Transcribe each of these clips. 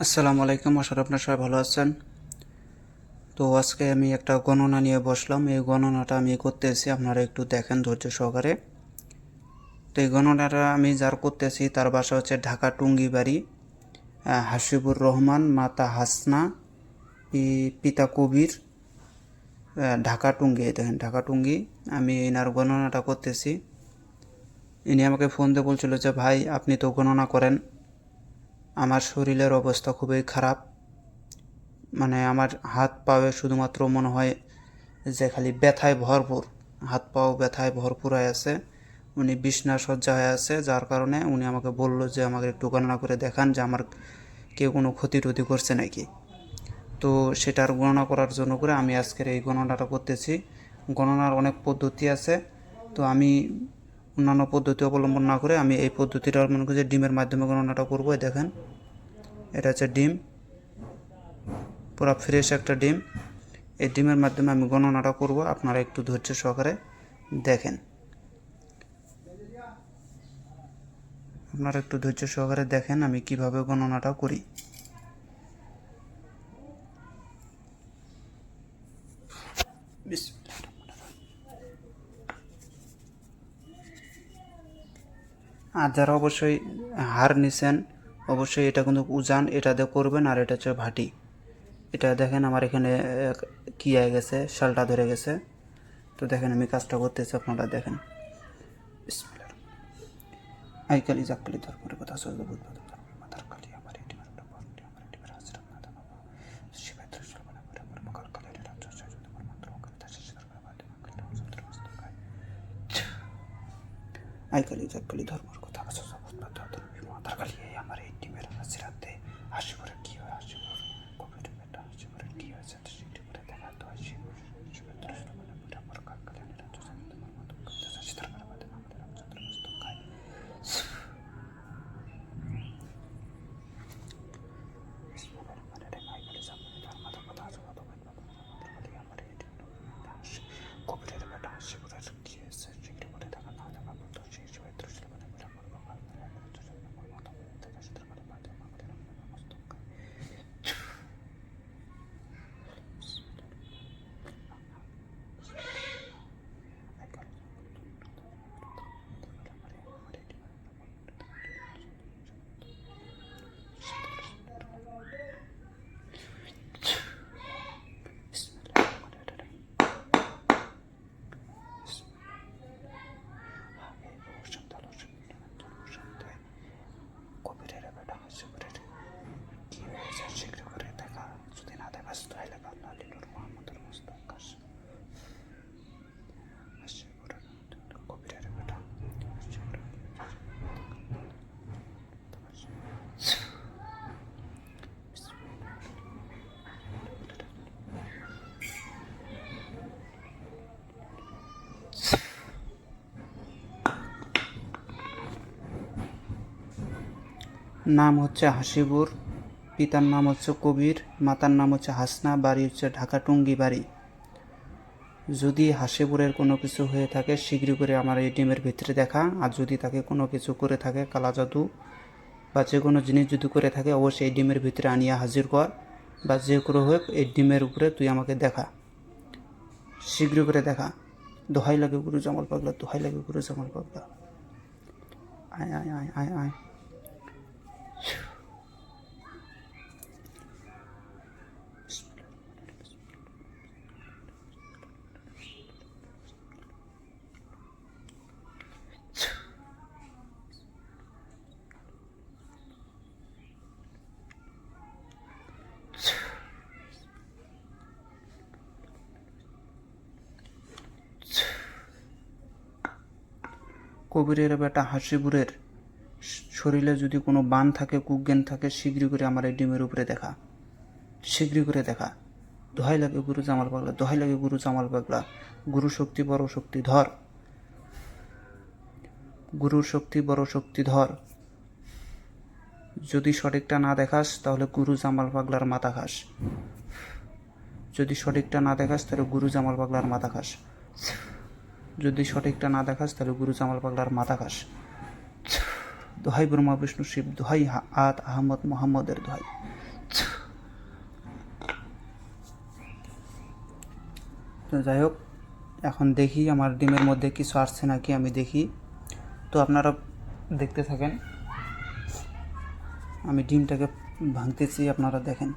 আসসালামু আলাইকুম, আশা করি আপনারা সবাই ভালো আছেন। তো আজকে আমি একটা গণনা নিয়ে বসলাম। এই গণনাটা আমি করতেছি, আপনারা একটু দেখেন ধৈর্য সহকারে। তো এই গণনাটা আমি যার করতেছি তার বাসা হচ্ছে ঢাকা টুঙ্গিবাড়ি, হাসিবুর রহমান, মাতা হাসনা, পিতা কবির, ঢাকা টুঙ্গি। এই দেখেন ঢাকা টুঙ্গি। আমি এনার গণনাটা করতেছি। ইনি আমাকে ফোন দিয়ে বলছিল যে ভাই আপনি তো গণনা করেন, আমার শরীরের অবস্থা খুবই খারাপ, মানে আমার হাত পায়ে শুধুমাত্র মনে হয় যে খালি ব্যথায় ভরপুর, হাত পাও ব্যথায় ভরপুর হয়ে আছে। উনি বিছনা সজ্জা হয়ে আছে, যার কারণে উনি আমাকে বলল যে আমাকে একটু গণনা করে দেখান যে আমার কেউ কোনো ক্ষতি টতি করছে নাকি। তো সেটার গণনা করার জন্য করে আমি আজকের এই গণনাটা করতেছি। গণনার অনেক পদ্ধতি আছে, তো আমি অন্যান্য পদ্ধতি অবলম্বন না করে আমি এই পদ্ধতিটা মনে করি যে ডিমের মাধ্যমে গণনাটা করবো। দেখেন এটা হচ্ছে ডিম, পুরো ফ্রেশ একটা ডিম। এই ডিমের মাধ্যমে আমি গণনাটা করব, আপনারা একটু ধৈর্য সহকারে দেখেন। আমি কিভাবে গণনাটা করি। আর যারা অবশ্যই হার নিছেন অবশ্যই এটা কিন্তু উজান এটা দিয়ে করবেন। আর এটা হচ্ছে ভাটি। এটা দেখেন আমার এখানে কি হয়ে গেছে, শালটা ধরে গেছে। তো দেখেন আমি কাজটা করতেছি, আপনারা দেখেন। আইকালি জাককালি ধর করে কথা সহজ বুঝ মাথার কালি আমার এটি মারটা বলটি আমার এটি হাজরা না দাও শিবাত্র সর্বনা করে আমার মকাল কালে রাজ্য সাজু তোমার মাত্র করে তাসে সর করে বাদে মাকলে সূত্র বস্তু গায় আইকালি জাককালি ধর্মর কথা সহজ বুঝ মাথার কালি আমার এটি মেরা হাজরাতে হাসিবরে কি হয় হাসিবর কবির বেটা হাসিবরে কি হয় সাথে সেটি করে দেখা তো হাসিবর শিবাত্র সর্বনা করে আমার মকাল কালে রাজ্য সাজু তোমার মাত্র করে তাসে সর করে বাদে মাকলে সূত্র বস্তু গায়। কবিরের বেটা শিবরের কি হয়েছে সেগুলি করে দেখা না দেখা বলতো সেই শিবের দৃষ্টি মানে বলে আমার বাবা কবিরের বেটা শিবরের কি হয়েছে শীঘ্র করে দেখা, যদি না দেখাস তাহলে আল্লাহ লিনুর মোহাম্মদের মুস্তাকাশ কবিরের বেটা নাম হচ্ছে হাসিবুর, পিতার নাম হচ্ছে কবির, মাতার নাম হচ্ছে হাসনা, বাড়ি হচ্ছে ঢাকা টুঙ্গি বাড়ি। যদি হাসিবুরের কোনো কিছু হয়ে থাকে শীঘ্রই করে আমার এই ডিমের ভিতরে দেখা। আর যদি তাকে কোনো কিছু করে থাকে কালা জাদু বা যে কোনো জিনিস যদি করে থাকে অবশ্যই এই ডিমের ভিতরে আনিয়া হাজির কর, বা যে করে হোক এই ডিমের উপরে তুই আমাকে দেখা, শীঘ্রই করে দেখা। দোহাই লাগে গুরু জামাল পাগলা, দোহাই লাগে গুরু জামাল পাগলা। আয় আয় আয় আয় আয়। কবিরের বেটা হাসিবুরের শরীরে যদি কোনো বান থাকে কুজ্ঞান থাকে শীঘ্রই করে আমার এই ডিমের উপরে দেখা, শীঘ্রই করে দেখা। দোহাই লাগে গুরু জামাল পাগলা, দোহাই লাগে গুরু জামাল পাগলা। গুরু শক্তি বড় শক্তি ধর, গুরুর শক্তি বড় শক্তি ধর। যদি সঠিকটা না দেখাস তাহলে গুরু জামাল পাগলার মাথা খাস, যদি সঠিকটা না দেখাস তাহলে গুরু জামাল পাগলার মাথা খাস, যদি সঠিকটা না দেখাস তাহলে গুরু জামাল পাগলার মাথা খাস। দোহাই ব্রহ্মা বিষ্ণু শিব, দোহাই আদ আহমদ মোহাম্মদের দোহাই। তো যাই হোক, এখন দেখি আমার ডিমের মধ্যে কিছু আসছে নাকি, আমি দেখি। তো আপনারা দেখতে থাকেন, আমি ডিমটাকে ভাঙতেছি, আপনারা দেখেন।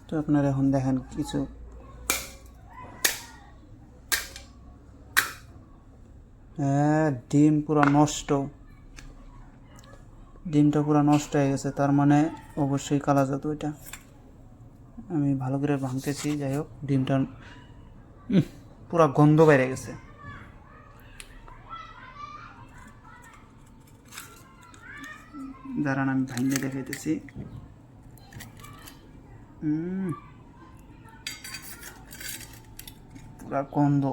তো আপনারা এখন দেখেন কিছু ডিম পুরো নষ্ট, ডিমটা পুরো নষ্ট হয়ে গেছে, তার মানে অবশ্যই কালা জাদু এটা। আমি ভালো করে ভাঙতেছি। যাই হোক, ডিমটা পুরো গন্ধ বেড়ে গেছে। দাঁড়ান, আমি ভাঙে দেখাইতেছি। পুরা গন্ধ,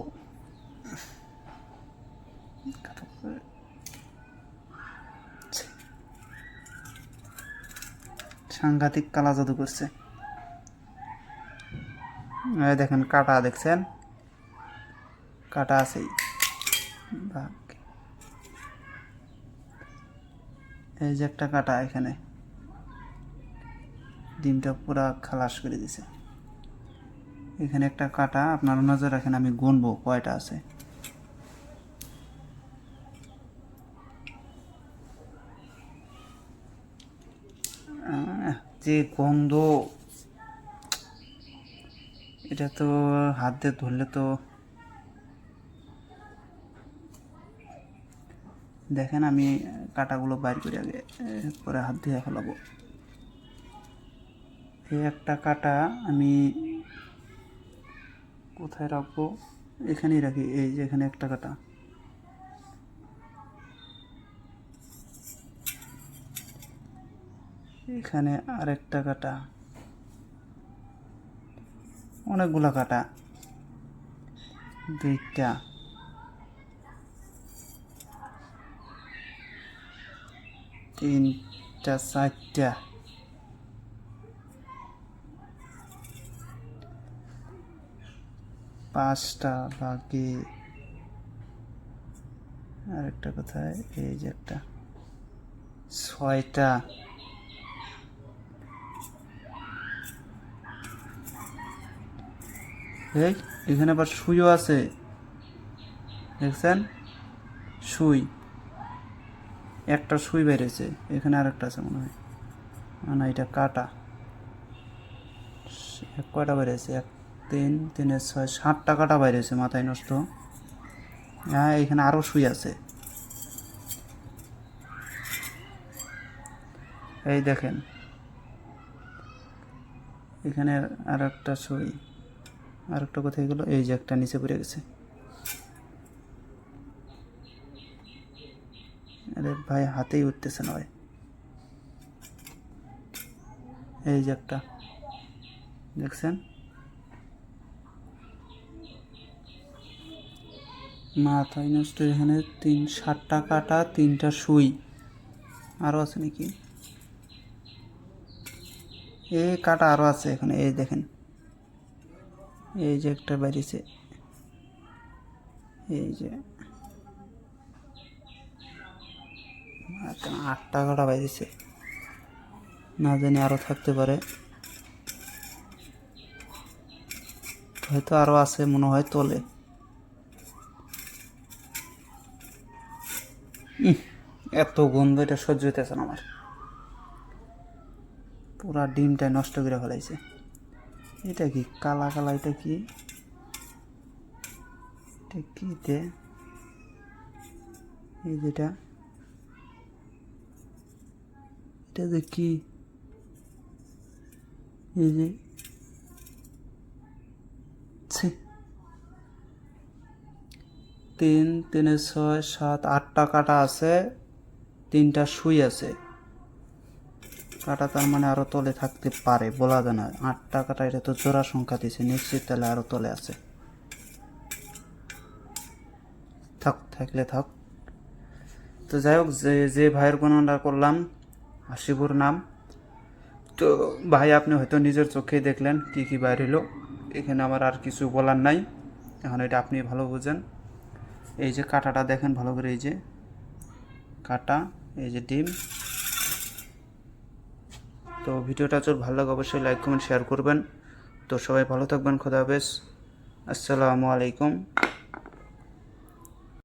সাংঘাতিক কালা জাদু করছে। দেখেন কাটা, দেখছেন কাটা আছেই। এই যে একটা কাটা, এখানে ডিমটা পুরা খালাস করে দিছে। এখানে একটা কাটা, আপনারা নজর রাখেন, আমি গুনবো কয়টা আছে। যে গন্ধ, এটা তো হাত দিয়ে ধরলে তো, দেখেন আমি কাটাগুলো বাইর করে আগে, পরে হাত দিয়ে ফেলাবো। এই একটা কাটা আমি কোথায় রাখবো, এখানেই রাখি। এই যে এখানে একটা কাটা, এখানে আরেকটা কাটা, অনেকগুলা কাটা, দুইটা, তিনটা, চারটা, পাঁচটা, বাকি আরেকটা কোথায়, এই যে একটা, ছয়টা, এই এখানে আবার সুইও আছে, দেখছেন সুই, একটা সুই বেরিয়েছে, এখানে আরেকটা আছে মনে হয়, না এটা কাটা। কয়টা বেরিয়েছে, এক, তিন, তিনে ছয়, 7টা কাটা বেরিয়েছে, মাথায় নষ্ট। হ্যাঁ, এখানে আরও সুই আছে, এই দেখেন এখানে আর একটা সুই, আর একটা কোথায় গেলো, এই যে একটা নিচে পড়ে গেছে। আরে ভাই, হাতেই উঠতেছে না ভাই। এই যে একটা, দেখছেন মাথায় নষ্ট। এখানে 7টা কাটা, 3টা সুই, আরও আছে নাকি, এই কাটা আরও আছে এখানে, এই দেখেন এই যে একটা বেরিয়েছে, এই যে 8টা কাটা বেরিয়েছে, না জানি আরও থাকতে পারে, হয়তো আরও আছে মনে হয় তলে। এত গন্ধ, এটা সহ্য হইতেছে না আমার, পুরা ডিমটা নষ্ট করে ফেলাইছে। এটা কি কালা কালা, এটা কি, এটা কিতে, এই যেটা, এটা যে কি, এই যে তিন, তিনে ছয়, সাত, আটটা কাটা আছে, 3টা সুই আছে। কাটা তার মানে আরও তলে থাকতে পারে, বলা যায় না। 8টা কাটা, এটা তো জোড়া সংখ্যা দিছে, নিশ্চিত তাহলে আরও তলে আছে। থাকলে থাক। তো যাই হোক, যে ভাইয়ের গণনা করলাম, হাসিবুর নাম। তো ভাই আপনি হয়তো নিজের চোখেই দেখলেন কী কী বাইর হলো। এখানে আমার আর কিছু বলার নাই, এখন এটা আপনি ভালো বুঝেন। এই যে কাঁটাটা দেখেন ভালো করে, এই যে কাঁটা, এই যে ডিম। তো ভিডিওটা যদি ভালো লাগে অবশ্যই লাইক কমেন্ট শেয়ার করবেন। তো সবাই ভালো থাকবেন, খোদা হাফেজ, আসসালামু আলাইকুম।